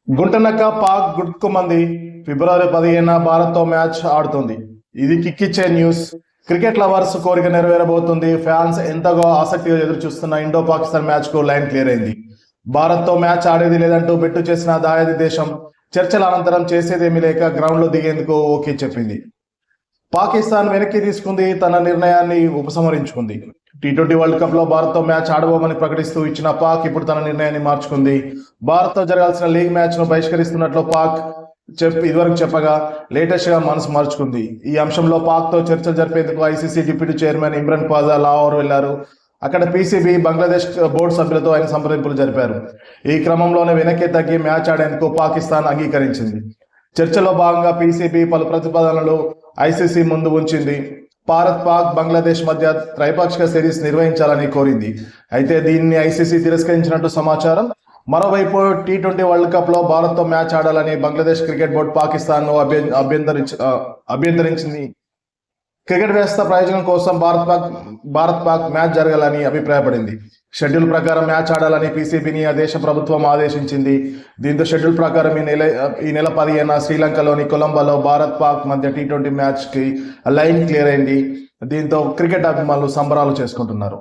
గుంటనక్క పాక్ గుట్టుకుమంది. ఫిబ్రవరి 15 భారత్తో మ్యాచ్ ఆడుతుంది. ఇది కిక్కిచ్చే న్యూస్. క్రికెట్ లవర్స్ కోరిక నెరవేరబోతుంది. ఫ్యాన్స్ ఎంతగా ఆసక్తిగా ఎదురు చూస్తున్న ఇండో పాకిస్తాన్ మ్యాచ్ కు లైన్ క్లియర్ అయింది. భారత్తో మ్యాచ్ ఆడేది లేదంటూ బెట్టు చేసిన దాయాది దేశం చర్చల అనంతరం చేసేదేమీ లేక గ్రౌండ్ లో దిగేందుకు ఓకే చెప్పింది. పాకిస్తాన్ వెనక్కి తీసుకుంది, తన నిర్ణయాన్ని ఉపసంహరించుకుంది. టీ20 వరల్డ్ కప్ లో భారత్ తో మ్యాచ్ ఆడబోమని ప్రకటిస్తూ ఇచ్చిన పాక్ ఇప్పుడు తన నిర్ణయాన్ని మార్చుకుంది. భారత్ తో జరగాల్సిన లీగ్ మ్యాచ్ ను బహిష్కరిస్తున్నట్లు పాక్ ఇదివరకు చెప్పగా లేటెస్ట్ గా మనసు మార్చుకుంది. ఈ అంశంలో పాక్ తో చర్చలు జరిపేందుకు ICC deputy chairman Imran Khawaja Lahore వెళ్లారు. అక్కడ పీసీబీ బంగ్లాదేశ్ బోర్డు సభ్యులతో ఆయన సంప్రదింపులు జరిపారు. ఈ క్రమంలోనే వెనక్కి తగ్గి మ్యాచ్ ఆడేందుకు పాకిస్తాన్ అంగీకరించింది. చర్చలో భాగంగా పీసీబీ పలు ప్రతిపాదనలు ఐసీసీ ముందు ఉంచింది. భారత్, పాక్, బంగ్లాదేశ్ మధ్య త్రైపాక్షిక సిరీస్ నిర్వహించాలని కోరింది. అయితే దీన్ని ఐసీసీ తిరస్కరించినట్టు సమాచారం. మరోవైపు టీ20 వరల్డ్ కప్ లో భారత్ తో మ్యాచ్ ఆడాలని బంగ్లాదేశ్ క్రికెట్ బోర్డు పాకిస్తాన్ ను అభ్యంతరించింది. క్రికెట్ వ్యవస్థ ప్రయోజనం కోసం భారత్ పాక్ మ్యాచ్ జరగాలని అభిప్రాయపడింది. షెడ్యూల్ ప్రకారం మ్యాచ్ ఆడాలని పీసీబీని ఆ దేశ ప్రభుత్వం ఆదేశించింది. దీంతో షెడ్యూల్ ప్రకారం ఈ నెల 15 శ్రీలంకలోని కొలంబోలో భారత్ పాక్ మధ్య టీ20 మ్యాచ్ కి లైన్ క్లియర్ అయింది. దీంతో క్రికెట్ అభిమానులు సంబరాలు చేసుకుంటున్నారు.